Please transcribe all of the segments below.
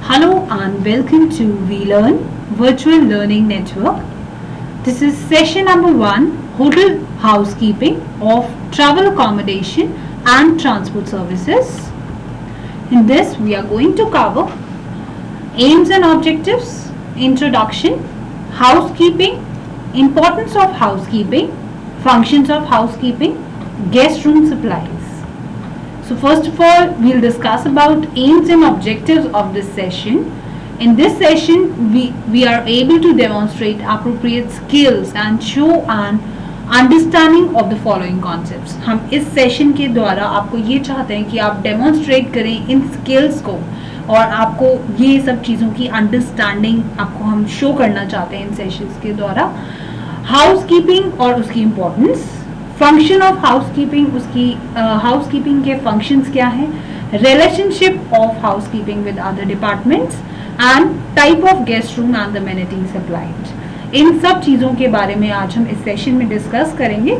Hello and welcome to VLearn Virtual Learning Network. This is session number 1, Hotel Housekeeping of Travel Accommodation and Transport Services. In this we are going to cover aims and objectives, introduction, housekeeping, importance of housekeeping, functions of housekeeping, guest room supplies. So first of all, we'll discuss about aims and objectives of this session. In this session, we are able to demonstrate appropriate skills and show an understanding of the following concepts. हम इस session के द्वारा आपको ये चाहते हैं कि आप डेमोन्स्ट्रेट करें इन स्किल्स को और आपको ये सब चीज़ों की अंडरस्टैंडिंग आपको हम शो करना चाहते हैं इन सेशंस के द्वारा. हाउसकीपिंग और उसकी इम्पोर्टेंस, फंक्शन ऑफ हाउसकीपिंग, उसकी हाउसकीपिंग के फंक्शंस क्या हैं, relationship of housekeeping with other departments and type of guest room and the amenities supplied. इन सब चीज़ों के बारे में आज हम इस सेशन में डिस्कस करेंगे.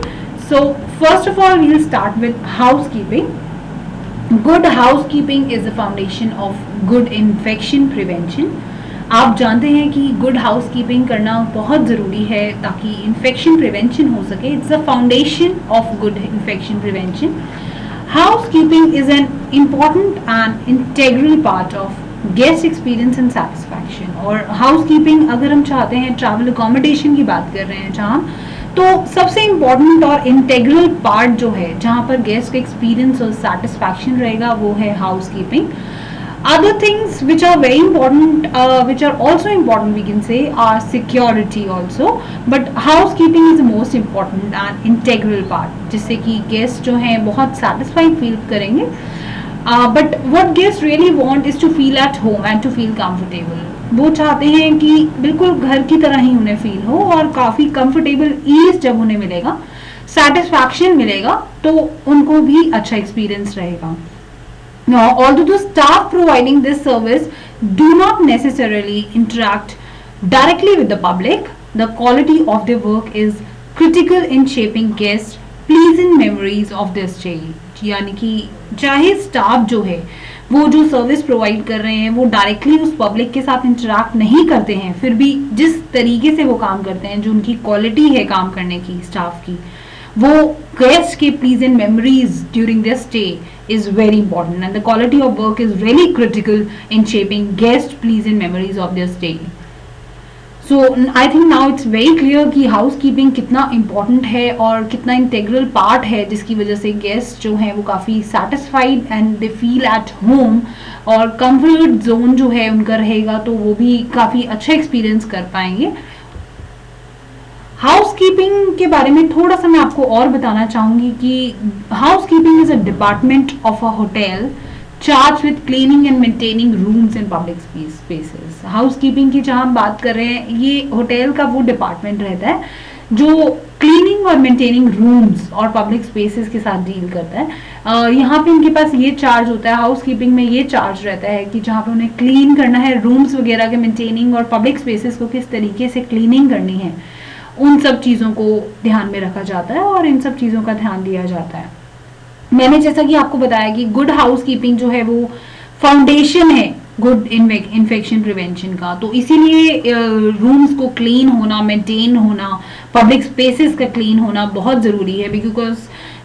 So first of all we will start with housekeeping. Good housekeeping is the foundation of good infection prevention. आप जानते हैं कि गुड हाउसकीपिंग करना बहुत ज़रूरी है ताकि इन्फेक्शन प्रिवेंशन हो सके. It's the foundation of good infection prevention. Housekeeping is an important and integral part of guest experience and satisfaction. और हाउसकीपिंग अगर हम चाहते हैं, ट्रैवल अकोमोडेशन की बात कर रहे हैं जहाँ, तो सबसे इम्पॉर्टेंट और इंटेग्रल पार्ट जो है जहाँ पर गेस्ट का एक्सपीरियंस और सेटिस्फैक्शन रहेगा वो है housekeeping. Other things which are very important, which are also important we can say, are security also, but housekeeping is the most important and integral part, जिससे कि guest जो हैं बहुत satisfied feel करेंगे. But what guests really want is to feel at home and to feel comfortable. वो चाहते हैं कि बिल्कुल घर की तरह ही उन्हें फील हो और काफ़ी कंफर्टेबल ईज जब उन्हें मिलेगा, सेटिस्फैक्शन मिलेगा, तो उनको भी अच्छा एक्सपीरियंस रहेगा. Now, although the staff providing this service do not necessarily interact directly with the public, the quality of their work is critical in shaping guests' pleasant memories of their stay. यानी कि चाहे staff जो है वो जो service provide कर रहे हैं वो डायरेक्टली उस पब्लिक के साथ इंटरेक्ट नहीं करते हैं, फिर भी जिस तरीके से वो काम करते हैं, जो उनकी क्वालिटी है काम करने की स्टाफ की, वो गेस्ट के pleasant memories during their stay is very important and the quality of work is really critical in shaping guest pleasant memories of their stay. So I think now it's very clear कि housekeeping कितना important है और कितना integral part है जिसकी वजह से guest जो हैं वो काफ़ी satisfied and they feel at home और comfort zone जो है उनका रहेगा तो वो भी काफ़ी अच्छा experience कर पाएंगे. हाउसकीपिंग के बारे में थोड़ा सा मैं आपको और बताना चाहूँगी कि housekeeping is a department of a hotel charge with cleaning and maintaining rooms and public spaces. Housekeeping की जहाँ हम बात कर रहे हैं, ये होटल का वो डिपार्टमेंट रहता है जो क्लीनिंग और मेंटेनिंग रूम्स और पब्लिक स्पेसेस के साथ डील करता है. यहाँ पे इनके पास ये चार्ज होता है, हाउसकीपिंग में ये चार्ज रहता है कि जहाँ पे उन्हें क्लीन करना है, रूम्स वगैरह के मेंटेनिंग और पब्लिक स्पेसेस को किस तरीके से क्लीनिंग करनी है, उन सब चीज़ों को ध्यान में रखा जाता है और इन सब चीज़ों का ध्यान दिया जाता है. मैंने जैसा कि आपको बताया कि गुड हाउसकीपिंग जो है वो फाउंडेशन है गुड इन्फेक्शन प्रिवेंशन का, तो इसीलिए रूम्स को क्लीन होना, मेंटेन होना, पब्लिक स्पेसेस का क्लीन होना बहुत ज़रूरी है. Because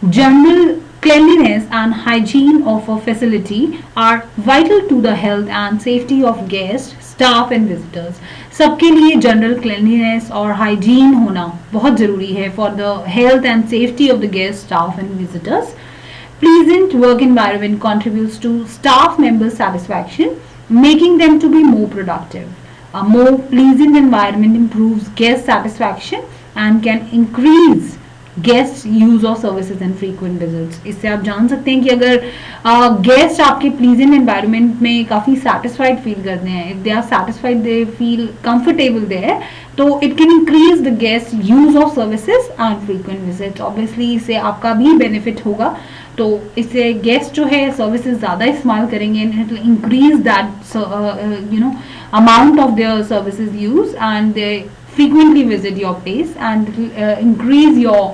general cleanliness and hygiene of a facility are vital to the health and safety of guests, staff and visitors. सबके लिए जनरल क्लीनलीनेस और हाइजीन होना बहुत ज़रूरी है for the health and safety of the guest, staff and visitors. Pleasant work environment contributes to staff members' satisfaction, making them to be more productive. A more pleasant environment improves guest satisfaction and can increase guest use of services and frequent visits. इससे आप जान सकते हैं कि अगर guest आपके pleasant environment में काफ़ी सेटिस्फाइड फील करते हैं, if they are satisfied, they feel comfortable there, तो it can increase the guest use of services and frequent visit. Obviously इससे आपका भी बेनिफिट होगा, तो इससे गेस्ट जो है सर्विसेज ज़्यादा इस्तेमाल करेंगे and it will increase that amount of their services use and they frequently visit your place and increase your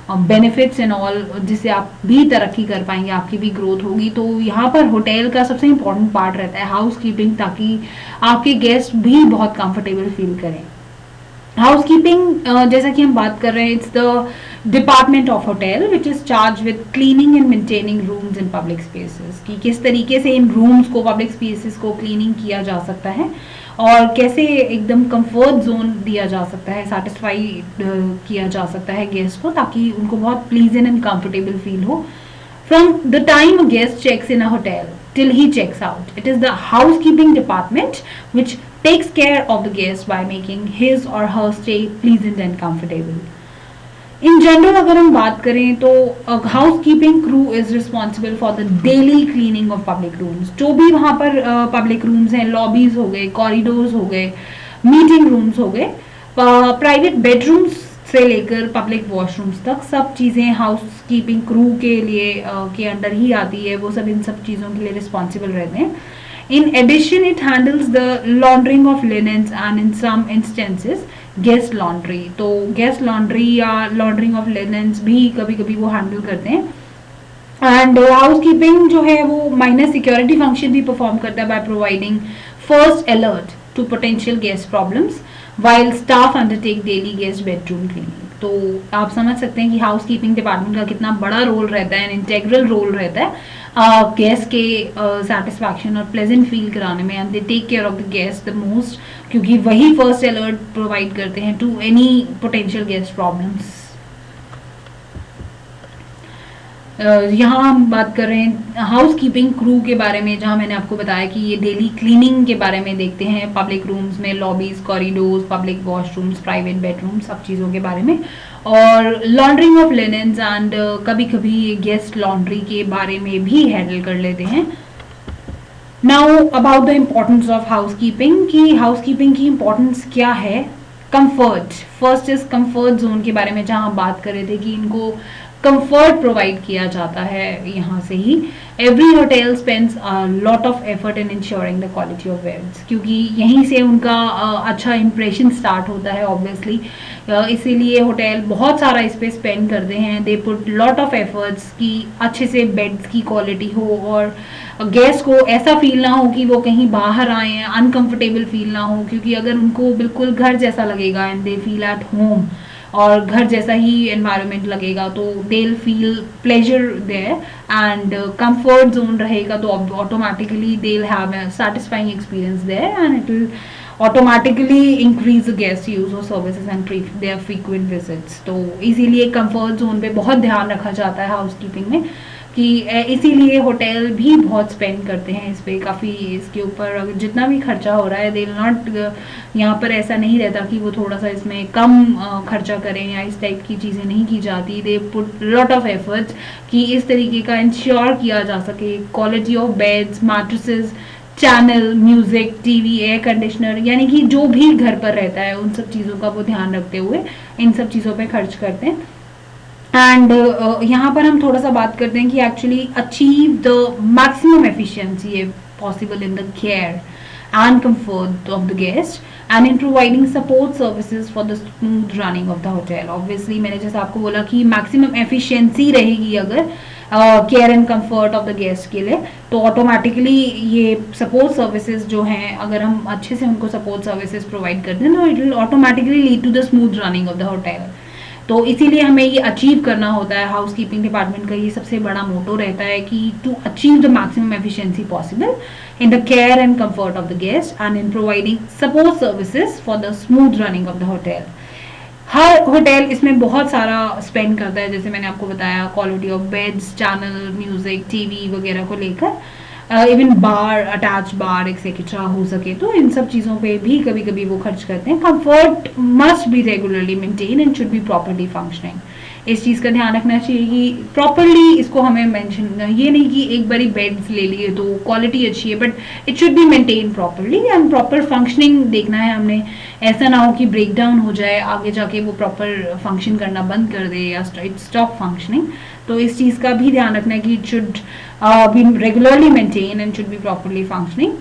benefits and all, जिससे आप भी तरक्की कर पाएंगे, आपकी भी ग्रोथ होगी। तो यहाँ पर होटल का सबसे इम्पोर्टेंट पार्ट रहता है हाउस कीपिंग, ताकि आपके गेस्ट भी बहुत कंफर्टेबल फील करें। हाउस कीपिंग जैसा कि हम बात कर रहे हैं, it's the department of hotel which is charge with cleaning and maintaining rooms in public spaces, कि किस तरीके से इन रूम्स को, पब्लिक स्पेसेस को क्लीनिंग किया जा सकता है और कैसे एकदम कंफर्ट जोन दिया जा सकता है, सेटिस्फाई किया जा सकता है गेस्ट को, ताकि उनको बहुत प्लीजेंट एंड कंफर्टेबल फील हो। From the time a guest checks in a hotel till he checks out, it is the housekeeping department which takes care of the guest by making his or her stay pleasant and comfortable. In general, अगर हम बात करें तो house keeping crew is responsible for the daily cleaning of public rooms. जो भी वहाँ पर public rooms हैं, लॉबीज हो गए, कॉरिडोर्स हो गए, मीटिंग रूम्स हो गए, प्राइवेट बेडरूम्स से लेकर पब्लिक वॉशरूम्स तक, सब चीज़ें हाउस कीपिंग क्रू के लिए के अंडर ही आती है। वो सब इन सब चीज़ों के लिए रिस्पॉन्सिबल रहते हैं। In addition it handles the laundering of linens and in some instances guest laundry. तो गेस्ट लॉन्ड्री या लॉन्ड्रिंग ऑफ लिनेंस भी कभी कभी वो हैंडल करते हैं। एंड हाउस कीपिंग जो है वो माइनर सिक्योरिटी फंक्शन भी परफॉर्म करता है by providing first alert to potential guest problems while staff undertake daily guest bedroom cleaning। तो आप समझ सकते हैं कि हाउस कीपिंग डिपार्टमेंट का कितना बड़ा रोल रहता है, इंटेग्रल रोल रहता है गेस्ट के सेटिस्फैक्शन और प्लेजेंट फील कराने में। And they take care of the guest the most, क्योंकि वही फर्स्ट अलर्ट प्रोवाइड करते हैं to any potential guest problems. यहाँ हम बात कर रहे हैं हाउस कीपिंग क्रू के बारे में, जहाँ मैंने आपको बताया कि ये डेली क्लीनिंग के बारे में देखते हैं पब्लिक रूम्स में, lobbies, corridors, public washrooms, private bedroom, सब चीज़ों के बारे में, और लॉन्ड्रिंग ऑफ लिनेंस एंड कभी कभी गेस्ट लॉन्ड्री के बारे में भी हैंडल कर लेते हैं। Now about the importance of house keeping, कि हाउस कीपिंग की इम्पोर्टेंस क्या है। Comfort, first is comfort zone के बारे में, जहाँ बात कर रहे थे कि इनको कंफर्ट प्रोवाइड किया जाता है यहाँ से ही। Every hotel spends a lot of effort in ensuring the quality of beds, क्योंकि यहीं से उनका अच्छा इंप्रेशन स्टार्ट होता है ऑब्वियसली। इसीलिए होटल बहुत सारा इस पे स्पेंड करते हैं। दे पुट लॉट ऑफ एफर्ट्स कि अच्छे से बेड्स की क्वालिटी हो और गेस्ट को ऐसा फील ना हो कि वो कहीं बाहर आए हैं, अनकंफर्टेबल फील ना हो, क्योंकि अगर उनको बिल्कुल घर जैसा लगेगा and they feel at home और घर जैसा ही एनवायरनमेंट लगेगा, तो they will feel pleasure there and comfort zone रहेगा, तो automatically they will have a satisfying experience there and it will automatically increase the guest use of services and their frequent visits. तो इसीलिए comfort zone पे बहुत ध्यान रखा जाता है हाउस कीपिंग में, कि इसीलिए होटल भी बहुत स्पेंड करते हैं इस पे काफ़ी। इसके ऊपर जितना भी खर्चा हो रहा है, दे नॉट, यहाँ पर ऐसा नहीं रहता कि वो थोड़ा सा इसमें कम खर्चा करें या इस टाइप की चीज़ें नहीं की जाती। They put lot of efforts कि इस तरीके का इंश्योर किया जा सके quality of beds, mattresses, channel, music, TV, air conditioner, यानी कि जो भी घर पर रहता है उन सब चीज़ों का वो ध्यान रखते हुए इन सब चीज़ों पे खर्च करते हैं। एंड यहाँ पर हम थोड़ा सा बात करते हैं कि actually achieve the maximum efficiency possible in the care and comfort of the guest and in providing support services for the smooth running of the hotel। Obviously मैंने जैसा आपको बोला कि maximum efficiency रहेगी अगर care and comfort of the guest के लिए, तो ऑटोमेटिकली ये सपोर्ट सर्विसेज जो हैं, अगर हम अच्छे से उनको सपोर्ट सर्विसेज प्रोवाइड करते हैं, तो it will automatically lead to the smooth running of the hotel. तो इसीलिए हमें ये अचीव करना होता है। हाउस कीपिंग डिपार्टमेंट का ये सबसे बड़ा मोटो रहता है कि to achieve the maximum efficiency possible in the care and comfort of the guest and in providing support services for the smooth running of the hotel। Her hotel इसमें बहुत सारा स्पेंड करता है, जैसे मैंने आपको बताया quality of beds, channel, music, TV वगैरह को लेकर, इवन बार, अटैच बार एक्सेट्रा हो सके तो इन सब चीज़ों पे भी कभी कभी वो खर्च करते हैं। Comfort must be regularly maintain and should be properly functioning. इस चीज़ का ध्यान रखना चाहिए कि प्रॉपरली इसको हमें मेंशन, ये नहीं कि एक बारी बेड्स ले लिए तो क्वालिटी अच्छी है, but it should be maintain properly and proper functioning देखना है हमने। ऐसा ना हो कि ब्रेक डाउन हो जाए, आगे जाके वो प्रॉपर फंक्शन करना बंद कर दे या इट स्टॉप फंक्शनिंग। तो इस चीज़ का भी ध्यान रखना है कि it should be regularly maintain and should be properly functioning.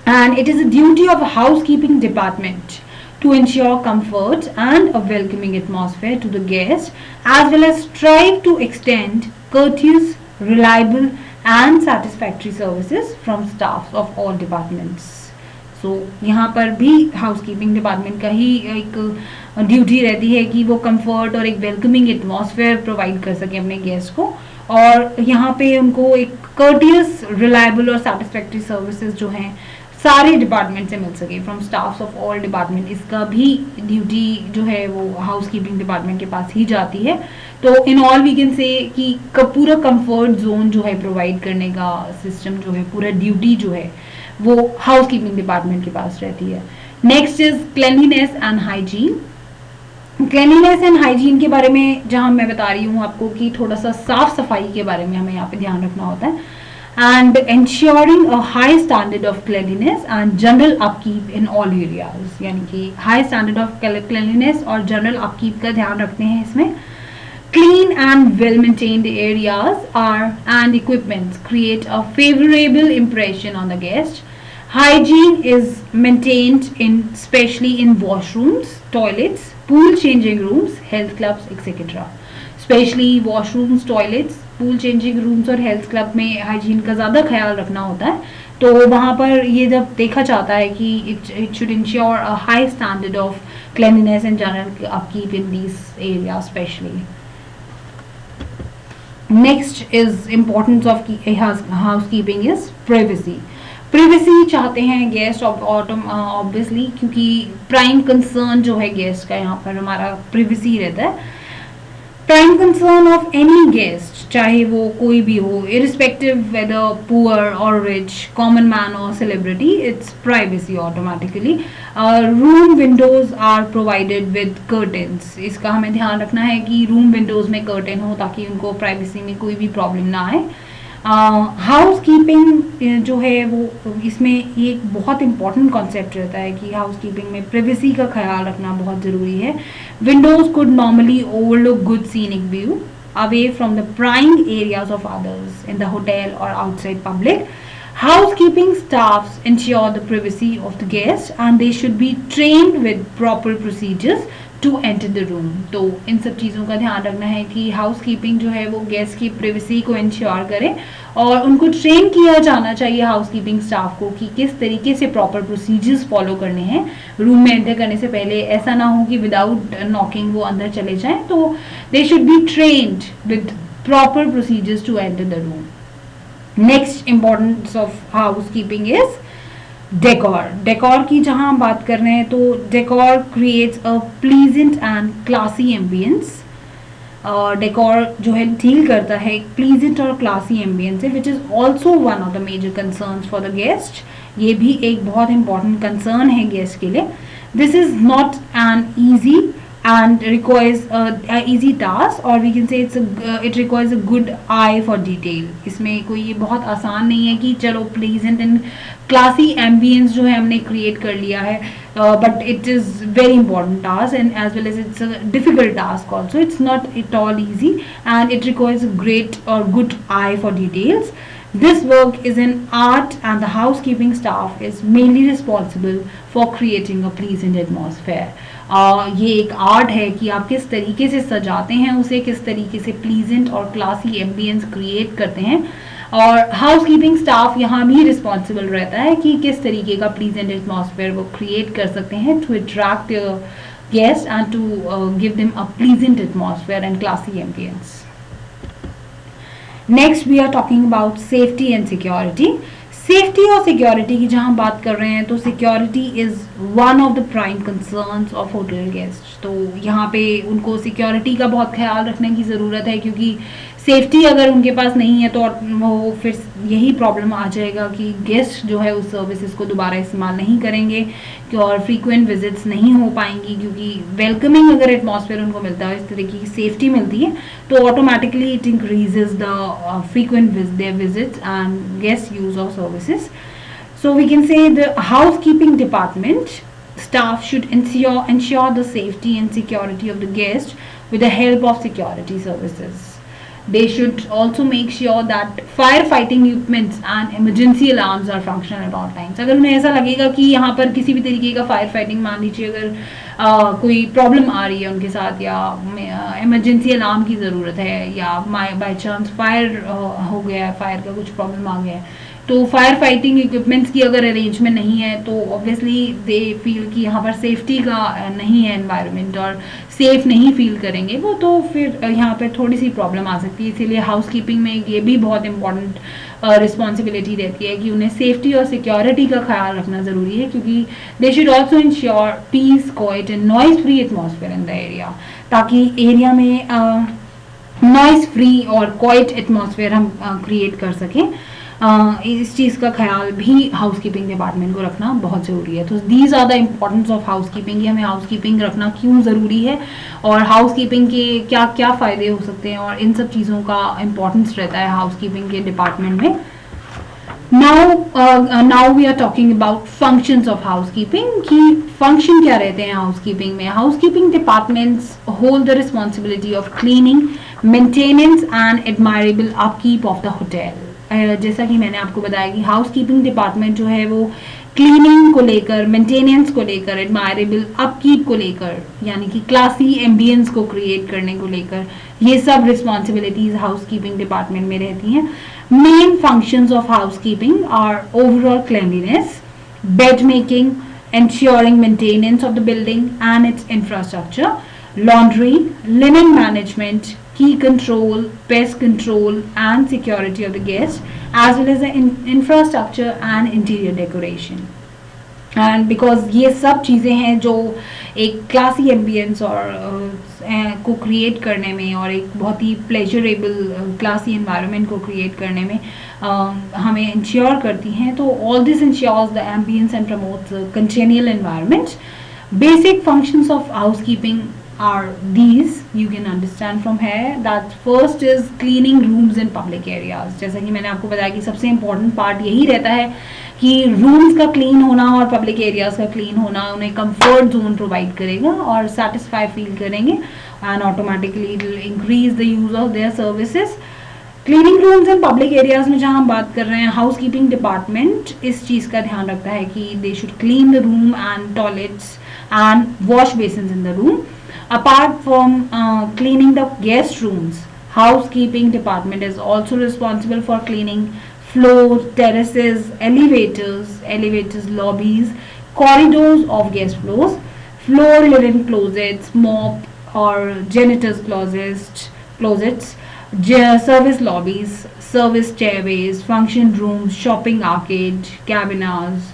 And it is a duty of house keeping department to ensure comfort and a welcoming atmosphere to the guest, as well as strive to extend courteous, reliable and satisfactory services from staffs of all departments. So यहाँ पर भी housekeeping department का ही एक duty रहती है कि वो comfort और एक वेलकमिंग एटमॉस्फेयर प्रोवाइड कर सके अपने गेस्ट को, और यहाँ पे उनको एक कर्टियस, रिलायबल और सेटिस्फैक्ट्री सर्विसेज जो हैं सारे डिपार्टमेंट से मिल सके, from staffs of all department. इसका भी ड्यूटी जो है वो हाउसकीपिंग डिपार्टमेंट के पास ही जाती है। तो इन ऑल वी कैन से कि पूरा कंफर्ट जोन जो है प्रोवाइड करने का सिस्टम जो है, पूरा ड्यूटी जो है वो हाउसकीपिंग डिपार्टमेंट के पास रहती है। Next is cleanliness and hygiene. Cleanliness and hygiene के बारे में जहां मैं बता रही हूँ आपको कि थोड़ा सा साफ सफाई के बारे में हमें यहाँ पे ध्यान रखना होता है, and ensuring a high standard of cleanliness and general upkeep in all areas। यानी कि high standard of cleanliness और general upkeep का ध्यान रखते हैं इसमें। Clean and well maintained areas are and equipments create a favorable impression on the guest. Hygiene is maintained in especially in washrooms, toilets, pool changing rooms, health clubs, etc. Especially washrooms, toilets, pool changing rooms और health club में hygiene का ज़्यादा ख्याल रखना होता है। तो वहाँ पर ये जब देखा जाता है कि it should ensure a high standard of cleanliness and general upkeep in these area specially. Next is importance of housekeeping is privacy. Privacy चाहते हैं गेस्ट ऑब्वियसली, क्योंकि प्राइम कंसर्न जो है गेस्ट का यहाँ पर हमारा प्राइवेसी रहता है। Prime concern of any guest, चाहे वो कोई भी हो, इरिस्पेक्टिव वेदर पुअर और रिच, कॉमन मैन और celebrity, it's privacy automatically. Room windows are provided with curtains. इसका हमें ध्यान रखना है कि रूम विंडोज में कर्टेन हो ताकि उनको प्राइवेसी में कोई भी प्रॉब्लम ना आए। हाउसकीपिंग जो है वो इसमें एक बहुत इंपॉर्टेंट कॉन्सेप्ट रहता है कि हाउसकीपिंग में प्राइवेसी का ख्याल रखना बहुत ज़रूरी है। Windows could normally overlook good scenic view away from the prying areas of others in the hotel or outside public. Housekeeping staffs ensure the privacy of the guests and they should be trained with proper procedures to enter the room. तो इन सब चीज़ों का ध्यान रखना है कि housekeeping जो है वो गेस्ट की प्राइवेसी को इंश्योर करे, और उनको ट्रेन किया जाना चाहिए हाउसकीपिंग स्टाफ को कि किस तरीके से प्रॉपर प्रोसीजर्स फॉलो करने हैं रूम में एंटर करने से पहले। ऐसा ना हो कि विदाउट नॉकिंग वो अंदर चले जाएं, तो they should be trained with proper procedures to enter the room. Next importance of housekeeping is decor. Decor की जहां हम बात कर रहे हैं तो decor creates a pleasant and classy ambience. Decor जो है डील करता है प्लीजेंट और क्लासी एम्बियंस से, which is also one of the major concerns for the guest. ये भी एक बहुत इंपॉर्टेंट कंसर्न है गेस्ट के लिए। This is not an easy and requires a easy task, or we can say it requires a good eye for detail। इसमें कोई ये बहुत आसान नहीं है कि चलो pleasant and classy ambience जो है हमने create कर लिया है, but it is very important task and as well as it's a difficult task also। It's not at all easy and it requires a great or good eye for details। This work is an art and the housekeeping staff is mainly responsible for creating a pleasant atmosphere। ये एक art है कि आप किस तरीके से सजाते हैं उसे, किस तरीके से प्लीजेंट और क्लासी एम्बियंस क्रिएट करते हैं, और हाउसकीपिंग स्टाफ यहाँ भी रिस्पॉन्सिबल रहता है कि किस तरीके का प्लीजेंट एटमॉस्फेयर वो क्रिएट कर सकते हैं to attract guest and to give them a pleasant atmosphere and classy ambience. Next we are talking about safety and security. Safety और सिक्योरिटी की जहां बात कर रहे हैं तो security is one of the prime concerns of hotel guest. तो यहाँ पे उनको सिक्योरिटी का बहुत ख्याल रखने की ज़रूरत है, क्योंकि सेफ्टी अगर उनके पास नहीं है तो वो फिर यही प्रॉब्लम आ जाएगा कि गेस्ट जो है उस सर्विसेज को दोबारा इस्तेमाल नहीं करेंगे और फ्रीक्वेंट विजिट्स नहीं हो पाएंगी, क्योंकि वेलकमिंग अगर एटमॉस्फेयर उनको मिलता है, इस तरीके की सेफ्टी मिलती है, तो automatically it increases the frequent visits and guest use of services. So we can say the housekeeping department staff should ensure the safety and security of the guest with the help of security services। They should also make sure that firefighting equipments and emergency alarms are functional at all times. अगर उन्हें ऐसा लगेगा कि यहाँ पर किसी भी तरीके का फायर फाइटिंग, मान लीजिए अगर कोई प्रॉब्लम आ रही है उनके साथ या इमरजेंसी अलार्म की ज़रूरत है या बाई चांस फायर हो गया है, फायर का कुछ प्रॉब्लम आ गया है, तो फायर फाइटिंग इक्विपमेंट्स की अगर अरेंजमेंट नहीं है तो ऑब्वियसली दे फील कि यहाँ पर सेफ्टी का नहीं है एनवायरनमेंट और सेफ नहीं फील करेंगे वो, तो फिर यहाँ पर थोड़ी सी प्रॉब्लम आ सकती है. इसीलिए हाउस कीपिंग में ये भी बहुत इंपॉर्टेंट रिस्पॉन्सिबिलिटी रहती है कि उन्हें सेफ्टी और सिक्योरिटी का ख्याल रखना ज़रूरी है, क्योंकि they should also ensure peace, quiet and noise free atmosphere in the area, ताकि एरिया में नॉइज फ्री और क्वाइट एटमॉस्फेयर हम क्रिएट कर सकें. इस चीज़ का ख्याल भी हाउस कीपिंग डिपार्टमेंट को रखना बहुत ज़रूरी है. तो these are the importance of house keeping. हमें हाउस कीपिंग रखना क्यों ज़रूरी है और हाउस कीपिंग के क्या क्या फ़ायदे हो सकते हैं, और इन सब चीज़ों का इम्पोर्टेंस रहता है हाउस कीपिंग के डिपार्टमेंट में. Now we are talking about functions of housekeeping. कि function क्या रहते हैं housekeeping में. Housekeeping departments hold the responsibility of cleaning, maintenance and admirable upkeep of the hotel. जैसा कि मैंने आपको बताया कि हाउसकीपिंग डिपार्टमेंट जो है वो क्लीनिंग को लेकर, मेंटेनेंस को लेकर, एडमायरेबल अपकीप को लेकर, यानी कि क्लासी एम्बियंस को क्रिएट करने को लेकर, ये सब रिस्पॉन्सिबिलिटीज हाउसकीपिंग डिपार्टमेंट में रहती हैं. Main functions of housekeeping are overall cleanliness, bed making, ensuring maintenance of the building and its infrastructure, laundry, linen management, key control, pest control and security of the guests, as well as the infrastructure and interior decoration. And because ये सब चीज़ें हैं जो एक classy ambience और को create करने में और एक बहुत ही प्लेजरेबल क्लासी एनवायरनमेंट को क्रिएट करने में हमें इंश्योर करती हैं. तो all this ensures the ambience and promotes continual environment. Basic functions of house keeping are these, you can understand from here, that first is cleaning rooms in public areas. जैसा कि मैंने आपको बताया कि सबसे important part यही रहता है कि rooms का clean होना और public areas का clean होना उन्हें comfort zone provide करेगा और satisfy feel करेंगे and automatically it will increase the use of their services. Cleaning rooms and public areas में जहाँ हम बात कर रहे हैं, हाउस कीपिंग डिपार्टमेंट इस चीज़ का ध्यान रखता है कि they should clean the room and toilets and wash basins in the room. Apart from cleaning the guest rooms, housekeeping department is also responsible for cleaning floors, terraces, elevators, lobbies, corridors of guest floors, floor linen closets, mop or janitor's closets, service lobbies, service stairways, function rooms, shopping arcade, cabinas,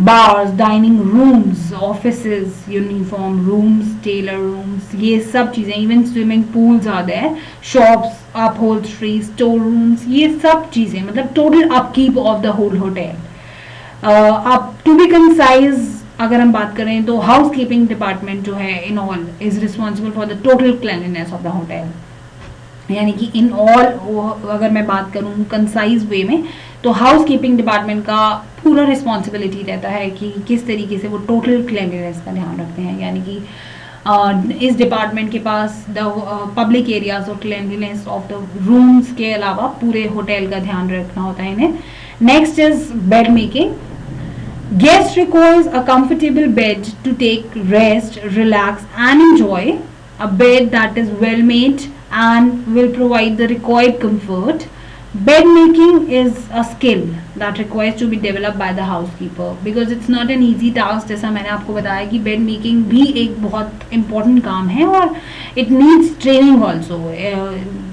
bars, dining rooms, offices, uniform rooms, tailor rooms, ये सब चीज़ें, even swimming pools are there, shops, upholstery, store rooms, ये सब चीज़ें, मतलब total upkeep of the whole hotel. अब to be concise अगर हम बात करें तो housekeeping department जो है in all is responsible for the total cleanliness of the hotel. यानी कि इन ऑल अगर मैं बात करूँ कंसाइज वे में तो हाउस कीपिंग डिपार्टमेंट का पूरा रिस्पॉन्सिबिलिटी रहता है कि किस तरीके से वो टोटल क्लीनलीनेस का ध्यान रखते हैं. यानी कि इस डिपार्टमेंट के पास द पब्लिक एरियाज और क्लीनलीनेस ऑफ द रूम्स के अलावा पूरे होटल का ध्यान रखना होता है इन्हें. Next is bed making. Guest requires a comfortable bed to take rest, relax and enjoy. A bed that is well made and will provide the required comfort. Bed making is a skill that requires to be developed by the housekeeper because it's not an easy task. जैसा मैंने आपको बताया कि bed making भी एक बहुत important काम है और it needs training also.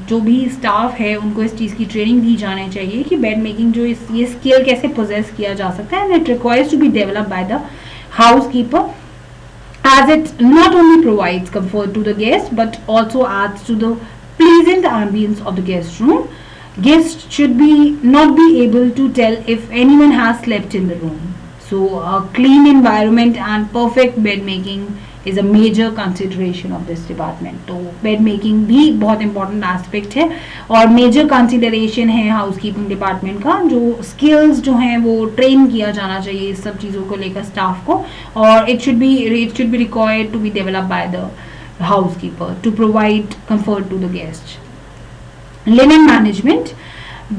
जो भी staff है उनको इस चीज़ की training दी जानी चाहिए कि bed making जो ये skill कैसे possess किया जा सकता है, and it requires to be developed by the housekeeper, as it not only provides comfort to the guest but also adds to the pleasant ambience of the guest room. Guests should not be able to tell if anyone has slept in the room. So a clean environment and perfect bed making is a major consideration of this department. तो bed making भी बहुत important aspect है और major consideration है housekeeping department का. जो skills जो हैं वो train किया जाना चाहिए इस सब चीज़ों को लेकर staff को, और it should be required to be developed by the housekeeper to provide comfort to the guest. Linen management,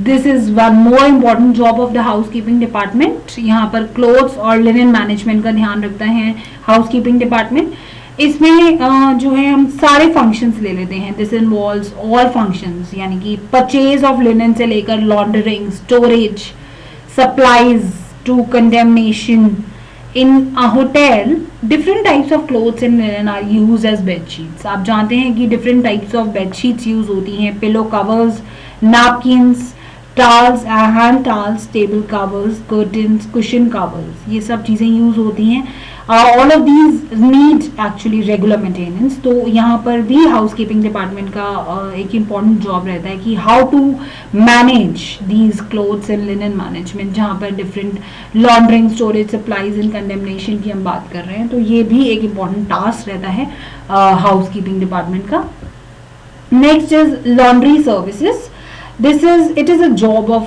this is one more important job of the house keeping department. यहाँ पर क्लोथ्स और linen management का ध्यान रखता है house keeping department. इसमें जो है हम सारे फंक्शंस ले लेते हैं। दिस इन्वॉल्व्स ऑल फंक्शंस, यानी कि परचेज ऑफ लिनन से लेकर laundering, storage, supplies to condemnation. In a hotel, different types of clothes and linen are used as bed sheets. आप जानते हैं कि different types of bed sheets use होती हैं। pillow covers, napkins, towels, hand towels, table covers, curtains, cushion covers, ये सब चीज़ें use होती हैं। All of these need actually regular maintenance. तो यहाँ पर भी हाउस कीपिंग डिपार्टमेंट का एक इम्पॉर्टेंट जॉब रहता है कि how to manage these clothes and linen management, जहाँ पर different laundering, storage, supplies and condemnation की हम बात कर रहे हैं। तो ये भी एक इम्पॉर्टेंट टास्क रहता है हाउस कीपिंग डिपार्टमेंट का। Next is laundry services. It is a job of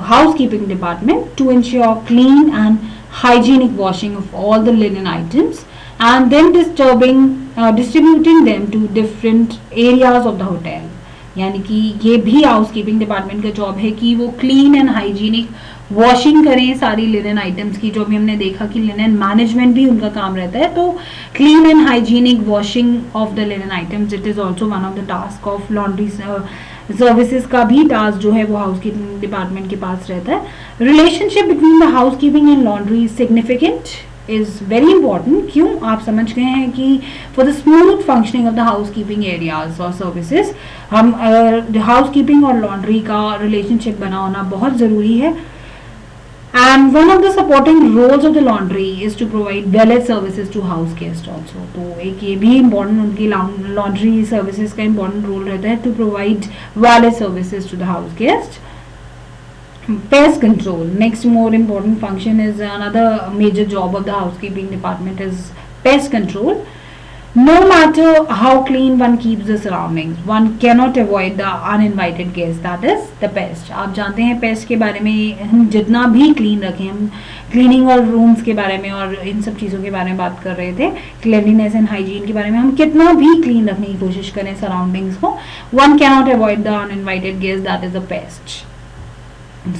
housekeeping department to ensure clean and hygienic washing of all the linen items and then distributing them to different areas of the hotel. यानी कि ये भी house keeping department का job है कि वो clean and hygienic washing करें सारी लिनन आइटम्स की। जो भी हमने देखा कि लिनन मैनेजमेंट भी उनका काम रहता है, तो clean and hygienic washing of the linen items, it is also one of the task of laundry services का भी टास्क जो है वो हाउस कीपिंग डिपार्टमेंट के पास रहता है। Relationship between the house keeping and laundry is significant, is very important. क्यों? आप समझ गए हैं कि for the smooth functioning of the house keeping areas और सर्विसेज, हम हाउस कीपिंग और लॉन्ड्री का रिलेशनशिप बना होना बहुत ज़रूरी है। And one of the supporting roles of the laundry is to provide valet services to house guests also. तो एक ये भी important उनकी laundry services का important role रहता है to provide valet services to the house guest. Pest control, next more important function is another major job of the housekeeping department is pest control. No matter how clean one keeps the surroundings, one cannot avoid the uninvited guest, that is the pest. आप जानते हैं paste के बारे में, हम जितना भी clean रखें, हम क्लीनिंग और रूम्स के बारे में और इन सब चीज़ों के बारे में बात कर रहे थे, क्लीनलीनेस एंड हाइजीन के बारे में, हम कितना भी क्लीन रखने की कोशिश करें सराउंडिंग्स को, one cannot avoid the uninvited guest, that is a pest.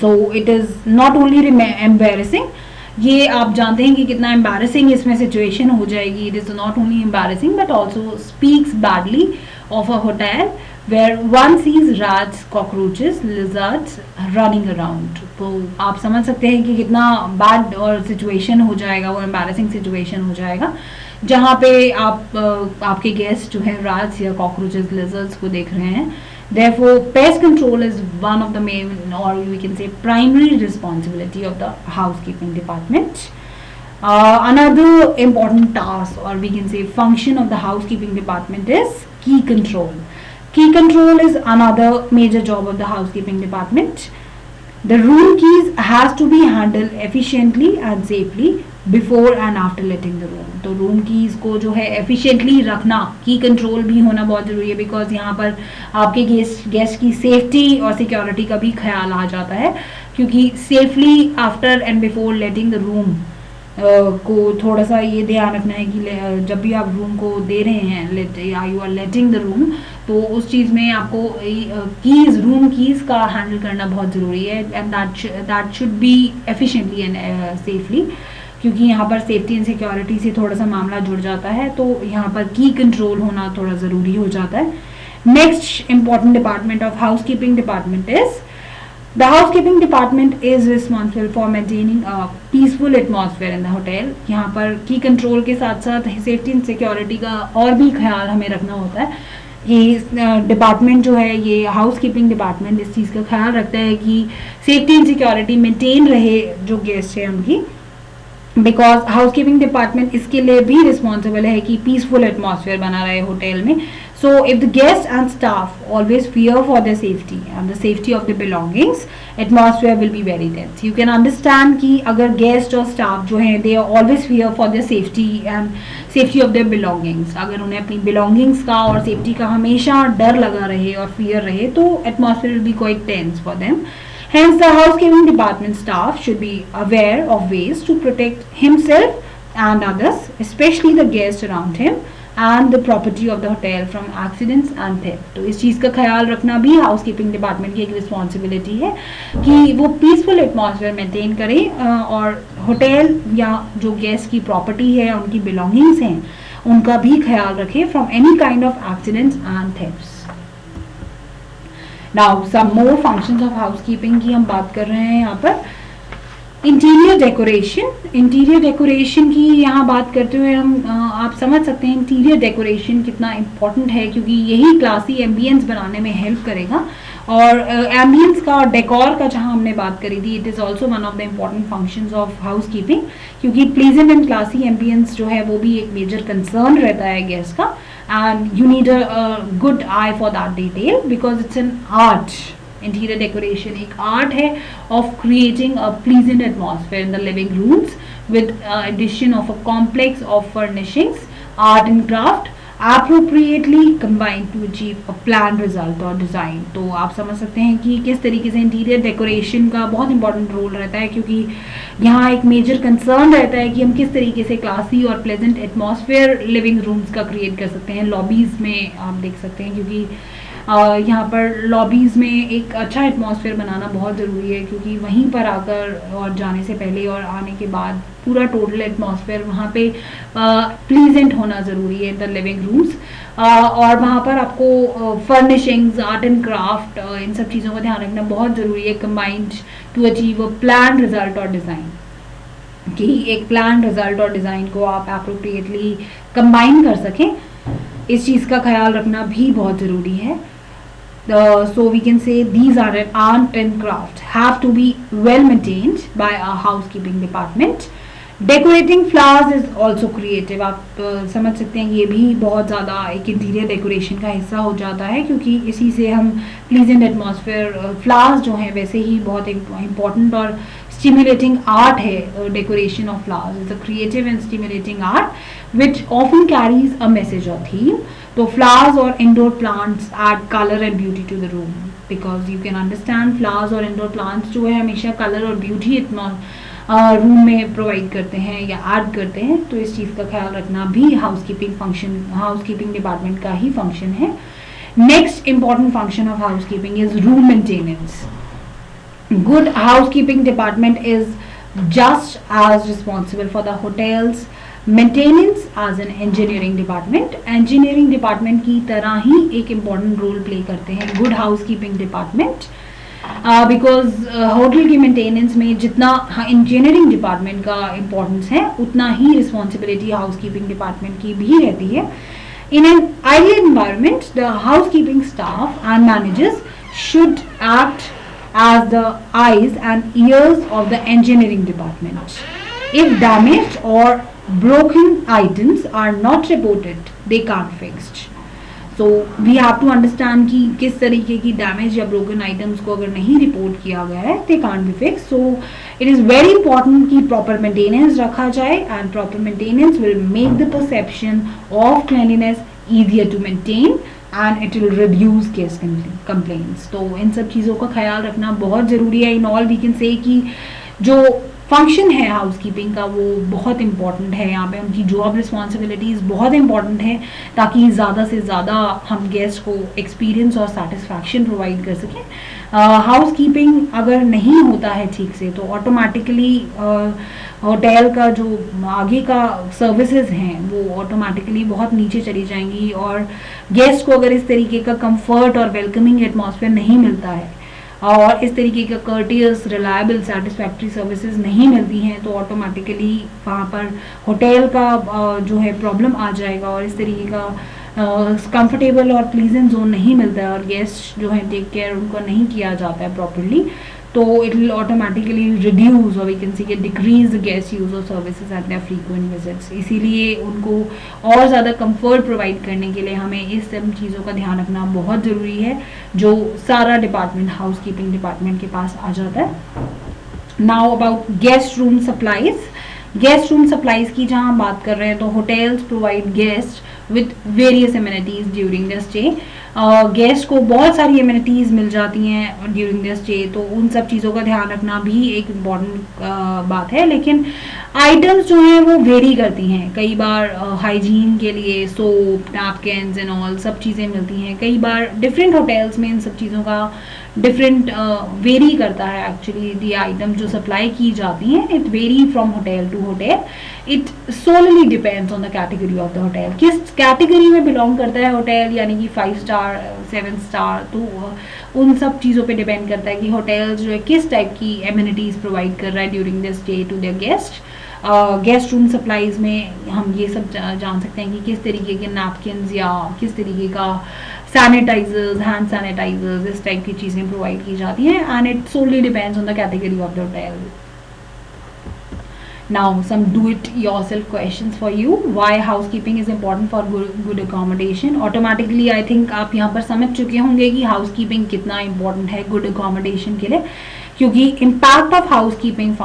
So it is not only embarrassing, ये आप जानते हैं कि कितना एम्बैरेसिंग इसमें सिचुएशन हो जाएगी। It is not only embarrassing but also speaks badly of a hotel where one sees rats, cockroaches, lizards running around. तो आप समझ सकते हैं कि कितना बैड और सिचुएशन हो जाएगा, वो एम्बैरेसिंग सिचुएशन हो जाएगा जहाँ पे आपके गेस्ट जो है रैट्स या कॉकरोचेस, लिजर्ड्स को देख रहे हैं। Therefore, pest control is one of the main, or we can say primary responsibility of the housekeeping department. Another important task, or we can say function of the housekeeping department is key control. Key control is another major job of the housekeeping department. The room keys has to be handled efficiently and safely before and after letting the room. तो room keys को जो है efficiently रखना, की control भी होना बहुत ज़रूरी है, बिकॉज यहाँ पर आपके गेस्ट की सेफ्टी और सिक्योरिटी का भी ख्याल आ जाता है, क्योंकि safely after and before letting the room को थोड़ा सा ये ध्यान रखना है कि जब भी आप रूम को दे रहे हैं, you are letting the room, तो उस चीज़ में आपको कीज़, रूम कीज़ का हैंडल करना बहुत ज़रूरी है, and that should be efficiently and safely, क्योंकि यहाँ पर सेफ्टी एंड सिक्योरिटी से थोड़ा सा मामला जुड़ जाता है, तो यहाँ पर की कंट्रोल होना थोड़ा ज़रूरी हो जाता है। Next important department of house keeping department is The housekeeping department is responsible for maintaining a peaceful atmosphere in the hotel. यहाँ पर की कंट्रोल के साथ साथ सेफ्टी एंड सिक्योरिटी का और भी ख्याल हमें रखना होता है। ये डिपार्टमेंट जो है, ये हाउस कीपिंग डिपार्टमेंट इस चीज़ का ख्याल रखता है कि सेफ्टी एंड सिक्योरिटी मेंटेन रहे जो गेस्ट है उनकी, बिकॉज हाउस कीपिंग डिपार्टमेंट इसके लिए भी रिस्पॉन्सिबल है कि पीसफुल एटमॉस्फेयर बना रहे होटल में। So if the guests and staff always fear for their safety and the safety of their belongings, atmosphere will be very tense. You can understand कि अगर guest और staff जो हैं, they always fear for their safety and safety of their belongings, अगर उन्हें अपनी belongings का और safety का हमेशा डर लगा रहे और fear रहे, तो atmosphere will be quite tense for them. Hence the housekeeping department staff should be aware of ways to protect himself and others, especially the guests around him, and the property of the hotel from accidents and theft. तो इस चीज़ का ख्याल रखना भी house keeping department की एक responsibility है कि वो पीसफुल एटमॉस्फेयर मेंटेन करें और होटल या जो गेस्ट की प्रॉपर्टी है, उनकी बिलोंगिंग्स हैं, उनका भी ख्याल रखें from any kind of accidents and thefts. Now some more functions of housekeeping की हम बात कर रहे हैं यहाँ पर। इंटीरियर डेकोरेशन, इंटीरियर डेकोरेशन की यहाँ बात करते हुए हम आप समझ सकते हैं इंटीरियर डेकोरेशन कितना इम्पोर्टेंट है, क्योंकि यही क्लासी एम्बियंस बनाने में हेल्प करेगा। और एम्बियंस का, डेकोर का जहाँ हमने बात करी थी, it is also one of the important functions of house keeping, क्योंकि प्लीजेंट एंड क्लासी एम्बियंस जो है वो भी एक मेजर कंसर्न रहता है गेस्ट का, and you need a good eye for that detail because it's an art. Interior decoration एक आर्ट है of creating a pleasant atmosphere in the living rooms with addition of a complex of furnishings, art and craft appropriately combined to achieve a planned result or design। तो आप समझ सकते हैं कि किस तरीके से इंटीरियर डेकोरेशन का बहुत इंपॉर्टेंट रोल रहता है, क्योंकि यहाँ एक मेजर कंसर्न रहता है कि हम किस तरीके से क्लासी और प्लेजेंट एटमॉस्फेयर लिविंग रूम्स का क्रिएट कर सकते हैं। लॉबीज़ में आप देख सकते हैं, क्योंकि यहाँ पर लॉबीज़ में एक अच्छा एटमॉस्फेयर बनाना बहुत ज़रूरी है, क्योंकि वहीं पर आकर और जाने से पहले और आने के बाद पूरा टोटल एटमॉस्फेयर वहाँ पे प्लीजेंट होना ज़रूरी है इन द लिविंग रूम्स। और वहाँ पर आपको फर्निशिंग्स, आर्ट एंड क्राफ्ट, इन सब चीज़ों का ध्यान रखना बहुत ज़रूरी है, combined to achieve a plan result और डिज़ाइन, कि एक प्लान रिजल्ट और डिज़ाइन को आप अप्रोप्रिएटली कंबाइन कर सकें। इस चीज़ का ख्याल रखना भी बहुत ज़रूरी है। So we can say these are an art and craft have to be well maintained by a housekeeping department. Decorating flowers is also creative। आप समझ सकते हैं ये भी बहुत ज़्यादा एक इंटीरियर डेकोरेशन का हिस्सा हो जाता है, क्योंकि इसी से हम प्लीजेंट एटमॉस्फेयर, फ्लावर्स जो हैं वैसे ही बहुत इम्पॉर्टेंट और stimulating art है। decoration of flowers is a creative and stimulating art which often carries a message or theme। तो flowers और indoor plants add color and beauty to the room, because you can understand flowers और indoor plants जो है हमेशा color और beauty room में provide करते हैं या ऐड करते हैं। तो इस चीज़ का ख्याल रखना भी हाउसकीपिंग डिपार्टमेंट का ही फंक्शन है। Next important function of housekeeping is room maintenance. Good housekeeping department is just as responsible for the hotel's maintenance as an engineering department। engineering department की तरह ही एक important role play करते हैं good housekeeping department, because hotel की maintenance में जितना engineering department का importance है उतना ही रिस्पॉन्सिबिलिटी हाउसकीपिंग डिपार्टमेंट की भी रहती है। In an ideal environment, the housekeeping staff and managers should act as the eyes and ears of the engineering department। If damaged or broken items are not reported, they can't fixed। So we have to understand कि किस तरीके की damage या broken items को अगर नहीं report किया गया है, they can't be fixed। So it is very important कि प्रॉपर मेंटेनेंस रखा जाए, and proper maintenance will make the perception of cleanliness easier to maintain and it will reduce case complaints। तो इन सब चीज़ों का ख्याल रखना बहुत ज़रूरी है। इन ऑल वी कैन से कि जो फंक्शन है हाउसकीपिंग का वो बहुत इंपॉर्टेंट है। यहाँ पे उनकी जॉब रिस्पॉन्सिबिलिटीज़ बहुत इंपॉर्टेंट है, ताकि ज़्यादा से ज़्यादा हम गेस्ट को एक्सपीरियंस और सेटिस्फैक्शन प्रोवाइड कर सकें। हाउसकीपिंग अगर नहीं होता है ठीक से तो ऑटोमेटिकली होटल का जो आगे का सर्विसेज हैं वो ऑटोमेटिकली बहुत नीचे चली जाएंगी, और गेस्ट को अगर इस तरीके का कंफर्ट और वेलकमिंग एटमॉस्फेयर नहीं मिलता है और इस तरीके का कर्टियस, रिलायबल, सेटिस्फैक्ट्री सर्विसेज नहीं मिलती हैं, तो ऑटोमेटिकली वहाँ पर होटल का जो है प्रॉब्लम आ जाएगा, और इस तरीके का कंफर्टेबल और प्लीजेंट जोन नहीं मिलता है और गेस्ट जो है टेक केयर उनको नहीं किया जाता है प्रॉपरली, तो इट विल ऑटोमेटिकली रिड्यूस और we can see decrease the guest use of services at their frequent visits. इसीलिए उनको और ज़्यादा कंफर्ट प्रोवाइड करने के लिए हमें इस सब चीज़ों का ध्यान रखना बहुत ज़रूरी है, जो सारा डिपार्टमेंट हाउसकीपिंग डिपार्टमेंट के पास आ जाता है। Now about guest room supplies. Guest room supplies की जहाँ हम बात कर रहे हैं तो hotels provide guest with various amenities during the stay. Guest को बहुत सारी एमिनिटीज़ मिल जाती हैं ड्यूरिंग द स्टे, तो उन सब चीज़ों का ध्यान रखना भी एक इम्पॉर्टेंट बात है। लेकिन आइटम्स जो हैं वो वेरी करती हैं, कई बार हाइजीन के लिए सोप, नैपकिन्स एंड ऑल सब चीज़ें मिलती हैं, कई बार डिफरेंट होटल्स में इन सब चीज़ों का डिफरेंट वेरी करता है। एक्चुअली दी आइटम जो सप्लाई की जाती हैं it vary from hotel to hotel, it solely depends on the category of the hotel, किस कैटेगरी में बिलोंग करता है होटल, यानी कि 5 स्टार 7 स्टार, तो उन सब चीज़ों पे डिपेंड करता है कि होटल जो है किस टाइप की एमिनिटीज़ प्रोवाइड कर रहा है during the stay to their guest. Guest room supplies में हम ये सब जान सकते हैं कि किस तरीके के नैपकिन्स या किस तरीके का सैनिटाइजर्स, हैंड सैनिटाइजर्स, इस टाइप की चीज़ें प्रोवाइड की जाती हैं, and it solely depends on the category of the hotel. Now some do it yourself questions for you. Why housekeeping is important for good accommodation? Automatically I think आप यहाँ पर समझ चुके होंगे कि housekeeping कितना important है good accommodation के लिए, क्योंकि impact of housekeeping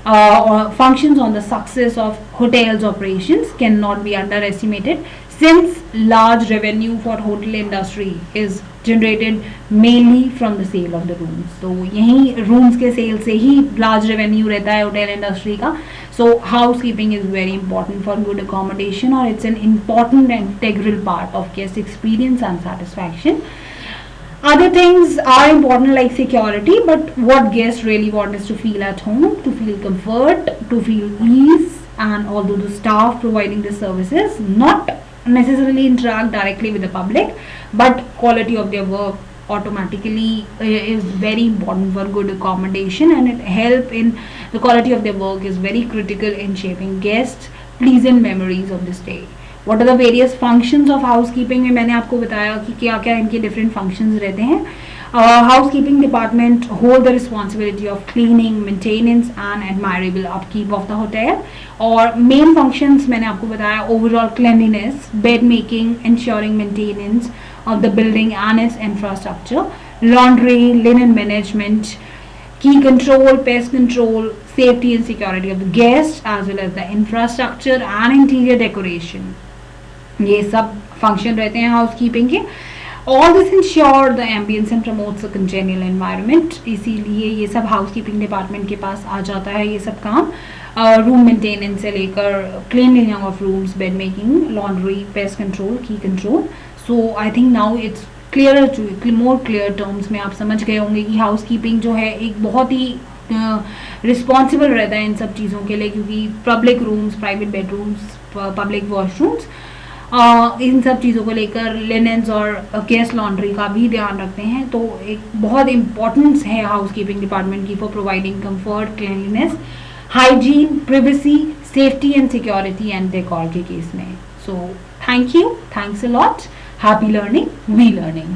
or functions on the success of hotels operations cannot be underestimated, since large revenue for hotel industry is generated mainly from the sale of the rooms. तो यही rooms के sale से ही large revenue रहता है hotel industry का. So housekeeping is very important for good accommodation, or it's an important and integral part of guest experience and satisfaction. Other things are important like security, but what guests really want is to feel at home, to feel comfort, to feel ease, and although the staff providing the services not necessarily interact directly with the public, but quality of their work automatically is very important for good accommodation, and it help in the quality of their work is very critical in shaping guests pleasant memories of the stay. What are the various functions of housekeeping में मैंने आपको बताया कि क्या क्या इनके different functions रहते हैं. Housekeeping department hold the responsibility of cleaning, maintenance and admirable upkeep of the hotel. और main functions मैंने आपको बताया overall cleanliness, bed making, ensuring maintenance of the building and its infrastructure, laundry, linen management, key control, pest control, safety and security of the guests, as well as the infrastructure and interior decoration. ये सब function रहते हैं housekeeping के. All this ensure the ambience and promotes a congenial environment. इसीलिए ये सब housekeeping department के पास आ जाता है ये सब काम. रूम मेंटेनेंस से लेकर cleaning of rooms, bed making, laundry, pest control, key control. So I think now it's clear to more clear terms में आप समझ गए होंगे कि हाउसकीपिंग जो है एक बहुत ही रिस्पॉन्सिबल रहता है इन सब चीज़ों के लिए, क्योंकि public rooms, private bedrooms, public washrooms, इन सब चीज़ों को लेकर लिनेंस और गेस्ट लॉन्ड्री का भी ध्यान रखते हैं. तो एक बहुत इम्पॉर्टेंस है हाउसकीपिंग डिपार्टमेंट की for providing comfort, cleanliness, hygiene, privacy, safety and security and decor के केस में. So thank you, thanks a lot. Happy learning, we learning.